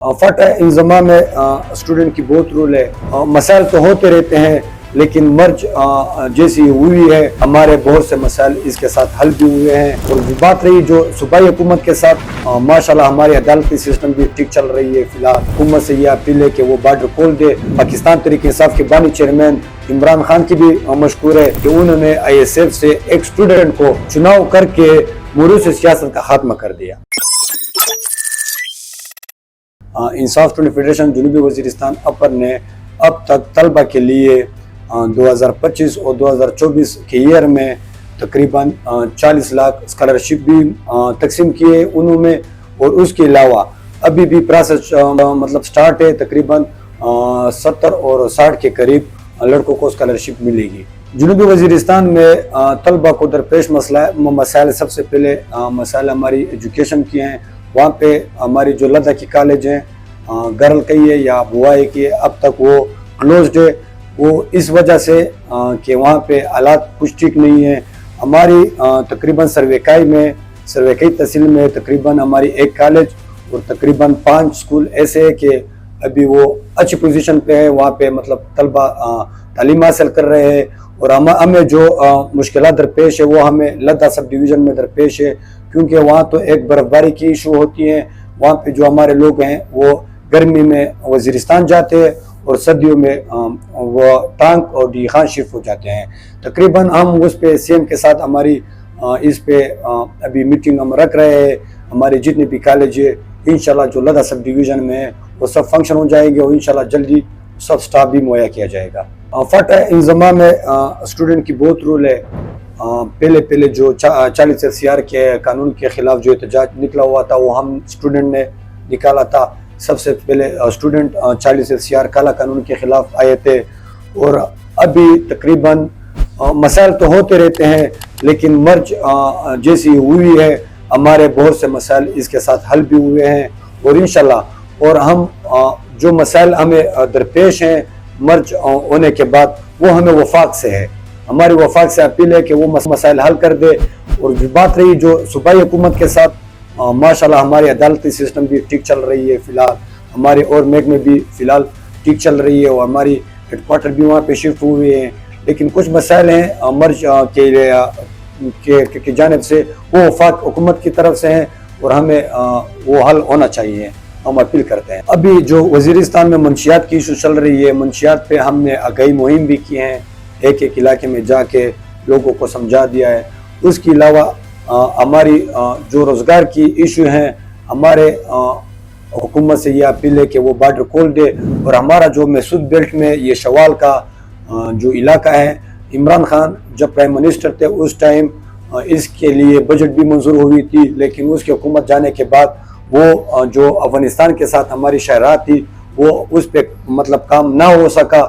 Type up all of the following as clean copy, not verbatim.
फट है इंजमा में स्टूडेंट की बहुत रोल है। मसाइल तो होते रहते हैं लेकिन मर्ज जैसी हुई है, हमारे बहुत से मसाइल इसके साथ हल भी हुए हैं। और बात रही जो सूबाई हुकूमत के साथ, माशाल्लाह हमारी अदालती सिस्टम भी ठीक चल रही है। फिलहाल हुकूमत से यह अपील है कि वो बॉर्डर खोल दे। पाकिस्तान तहरीक इंसाफ के बानी चेयरमैन इमरान खान की भी मशकूर है कि उन्होंने ISF से एक स्टूडेंट को चुनाव करके मुरूस सियासत का खात्मा कर दिया। इंसाफ स्टूडेंट फेडरेशन जनूबी वजीरिस्तान अपर ने अब तक तलबा के लिए 2025 और 2024 के ईयर में तकरीबन 40 लाख स्कॉलरशिप भी तकसीम किए उन्होंने। और उसके अलावा अभी भी प्रोसेस मतलब स्टार्ट है। तकरीबन 70 और 60 के करीब लड़कों को स्कॉलरशिप मिलेगी। जनूबी वजीरिस्तान में तलबा को दरपेश मसाइल, सबसे पहले मसाइल हमारी एजुकेशन की हैं। वहाँ पे हमारी जो लद्दा की कॉलेज हैं, गर्ल की है या बुआई की है, अब तक वो क्लोज्ड है। वो इस वजह से कि वहाँ पे हालात कुछ ठीक नहीं है। हमारी तकरीबन सर्वेकाई तहसील में तकरीबन हमारी एक कॉलेज और तकरीबन 5 स्कूल ऐसे है कि अभी वो अच्छी पोजीशन पे है। वहाँ पे मतलब तलबा तालीम हासिल कर रहे हैं। और हमें जो मुश्किलात दरपेश है वो हमें लद्दा सब डिवीज़न में दरपेश है, क्योंकि वहाँ तो एक बर्फबारी की इशू होती है। वहाँ पे जो हमारे लोग हैं वो गर्मी में वजीरिस्तान जाते हैं और सर्दियों में वो टांग और डी खान शिफ्ट हो जाते हैं। तकरीबन हम उस पे CM के साथ हमारी इस पे अभी मीटिंग हम रख रहे हैं। हमारे जितने भी कॉलेज है इंशाल्लाह जो लद्दा सब डिवीज़न में है वो सब फंक्शन हो जाएंगे और इंशाल्लाह जल्दी सब स्टाफ भी मुहैया किया जाएगा। फट है इंजमा में स्टूडेंट की बहुत रोल है। पहले जो 40 SCR के कानून के खिलाफ जो एहतजाज निकला हुआ था वो हम स्टूडेंट ने निकाला था। सबसे पहले स्टूडेंट 40 SCR काला कानून के खिलाफ आए थे। और अभी तकरीबन मसाइल तो होते रहते हैं लेकिन मर्ज जैसी हुई है, हमारे बहुत से मसाइल इसके साथ हल भी हुए हैं। और इंशाल्लाह और हम जो मसाइल हमें दरपेश हैं मर्ज होने के बाद वो हमें वफाक से है। हमारी वफाक से अपील है कि वो मसाइल हल कर दे। और बात रही जो सूबाई हुकूमत के साथ, माशाल्लाह हमारी अदालती सिस्टम भी ठीक चल रही है। फिलहाल हमारे और महकमे भी फिलहाल ठीक चल रही है और हमारी हेडक्वार्टर भी वहाँ पे शिफ्ट हुए हैं। लेकिन कुछ मसाइल हैं मर्ज के जानिब से वो वफाक हुकूमत की तरफ से हैं और हमें वो हल होना चाहिए। हम अपील करते हैं। अभी जो वजीरिस्तान में मंशियात की इशू चल रही है, मंशियात पे हमने आगाही मुहिम भी की हैं, एक इलाके में जाके लोगों को समझा दिया है। उसके अलावा हमारी जो रोज़गार की इशू हैं, हमारे हुकूमत से ये अपील है कि वो बॉर्डर खोल दे। और हमारा जो मैसूद बेल्ट में ये शवाल का जो इलाका है, इमरान खान जब प्राइम मिनिस्टर थे उस टाइम इसके लिए बजट भी मंजूर हुई थी, लेकिन उसकी हुकूमत जाने के बाद वो जो अफगानिस्तान के साथ हमारी शहरा थी वो उस पर मतलब काम ना हो सका।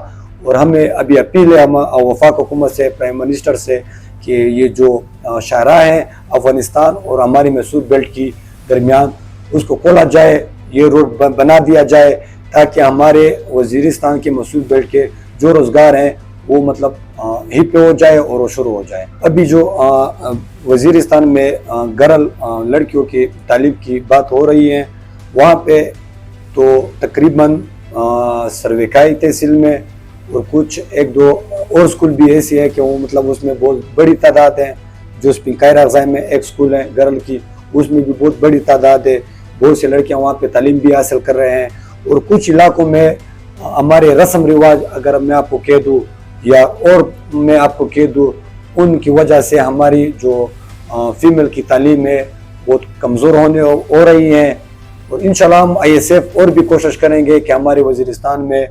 और हमें अभी अपील है हम वफाक हुकूमत से, प्राइम मिनिस्टर से, कि ये जो शहरा है अफगानिस्तान और हमारी मैसूद बेल्ट की दरमियान उसको खोला जाए, ये रोड बना दिया जाए ताकि हमारे वजीरिस्तान के मैसूद बेल्ट के जो रोज़गार हैं वो मतलब ही पे हो जाए और वो शुरू हो जाए। अभी जो वजीरिस्तान में गर्ल लड़कियों की तालीम की बात हो रही है, वहाँ पे तो तकरीबन सर्वेकाई तहसील में और कुछ 1-2 और स्कूल भी ऐसी है कि वो मतलब उसमें बहुत बड़ी तादाद है। जो स्पिंकायर अगज़ाई में एक स्कूल है गर्ल की, उसमें भी बहुत बड़ी तादाद है। बहुत से लड़कियाँ वहाँ पे तालीम भी हासिल कर रहे हैं। और कुछ इलाकों में हमारे रस्म रिवाज अगर मैं आपको कह दूँ या और मैं आपको कह दूँ, उनकी वजह से हमारी जो फीमेल की तालीम है बहुत कमज़ोर हो रही हैं। और इंशाल्लाह हम ISF और भी कोशिश करेंगे कि हमारे वजीरिस्तान में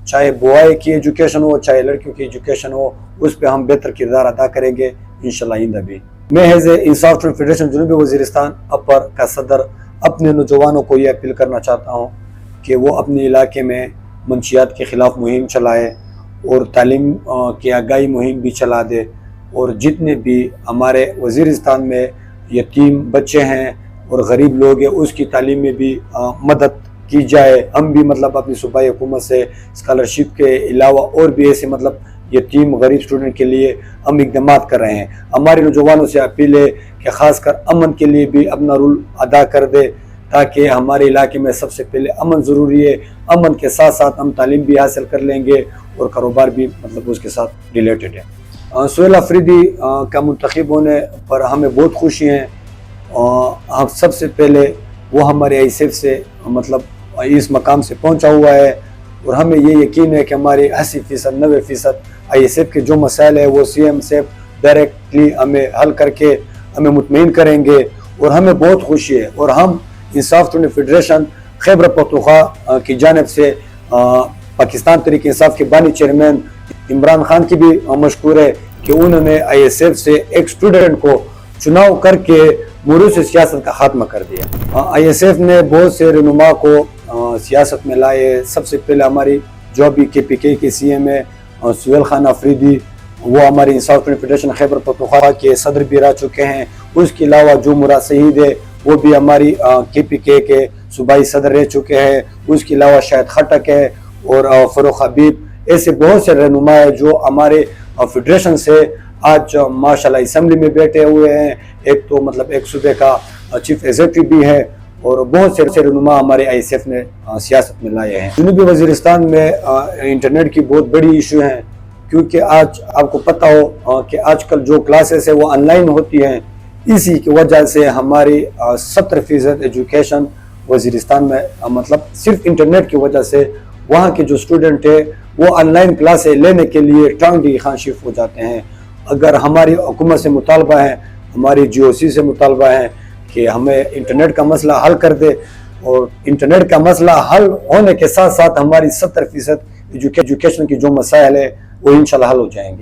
चाहे बुआई की एजुकेशन हो चाहे लड़कियों की एजुकेशन हो, उस पर हम बेहतर किरदार अदा करेंगे इंशाल्लाह आइंदा भी। मैं हैज़ इंसाफ स्टूडेंट फेडरेशन जनूबी वजीरिस्तान अपर का सदर अपने नौजवानों को ये अपील करना चाहता हूँ कि वो अपने इलाके में मंशियात के ख़िलाफ़ मुहिम चलाए और तालीम की आगाही मुहिम भी चला दे। और जितने भी हमारे वजीरिस्तान में यतीम बच्चे हैं और गरीब लोग हैं उसकी तालीम में भी मदद की जाए। हम भी मतलब अपनी सूबाई हुकूमत से स्कॉलरशिप के अलावा और भी ऐसे मतलब यतीम गरीब स्टूडेंट के लिए हम इक़दाम कर रहे हैं। हमारे नौजवानों से अपील है कि ख़ासकर अमन के लिए भी अपना रोल अदा कर दे تاکہ ہمارے علاقے میں سب سے پہلے امن ضروری ہے. امن کے ساتھ ساتھ ہم تعلیم بھی حاصل کر لیں گے اور کاروبار بھی مطلب اس کے ساتھ ریلیٹڈ ہے. سہیل آفریدی کا منتخب ہونے پر ہمیں بہت خوشی ہیں. ہم سب سے پہلے وہ ہمارے آئی ایس ایف سے مطلب اس مقام سے پہنچا ہوا ہے اور ہمیں یہ یقین ہے کہ ہماری 80% 90% آئی ایس ایف کے جو مسائل ہیں وہ سی ایم صاحب ڈائریکٹلی ہمیں حل کر کے ہمیں مطمئن کریں گے. اور ہمیں بہت خوشی ہے اور ہم انصاف طلباء فیڈریشن خیبر پختونخوا کی جانب سے پاکستان تحریک انصاف کے بانی چیئرمین عمران خان کی بھی مشکور ہے کہ انہوں نے آئی ایس ایف سے ایک اسٹوڈنٹ کو چناؤ کر کے موروث سیاست کا خاتمہ کر دیا. آئی ایس ایف نے بہت سے رہنما کو سیاست میں لائے. سب سے پہلے ہماری جو ابھی کے پی کے کی سی ایم ہے سہیل خان آفریدی، وہ ہماری انصاف طلباء فیڈریشن خیبر پختونخوا کے صدر بھی رہ چکے ہیں. اس کے علاوہ جو مراد شہید ہے وہ بھی ہماری کے پی کے صوبائی صدر رہ چکے ہیں. اس کے علاوہ شاہد خٹک ہے اور فروخ حبیب. ایسے بہت سے رہنما ہیں جو ہمارے فیڈریشن سے آج ماشاءاللہ اسمبلی میں بیٹھے ہوئے ہیں. ایک تو مطلب ایک صوبے کا چیف ایگزیکٹو بھی ہے اور بہت سے رہنما ہمارے آئی ایس ایف نے سیاست میں لائے ہیں. جنوبی وزیرستان میں انٹرنیٹ کی بہت بڑی ایشو ہیں کیونکہ آج آپ کو پتہ ہو کہ آج کل جو کلاسز ہیں وہ آن لائن ہوتی ہیں. اسی کی وجہ سے ہماری 70% ایجوکیشن وزیرستان میں مطلب صرف انٹرنیٹ کی وجہ سے وہاں کے جو اسٹوڈنٹ ہیں وہ آن لائن کلاسیں لینے کے لیے ٹانگی خان شریف ہو جاتے ہیں. اگر ہماری حکومت سے مطالبہ ہے، ہماری جی او سی سے مطالبہ ہے کہ ہمیں انٹرنیٹ کا مسئلہ حل کر دے اور انٹرنیٹ کا مسئلہ حل ہونے کے ساتھ ساتھ ہماری 70% ایجوکیشن کی جو مسائل ہے وہ انشاءاللہ حل ہو جائیں گے.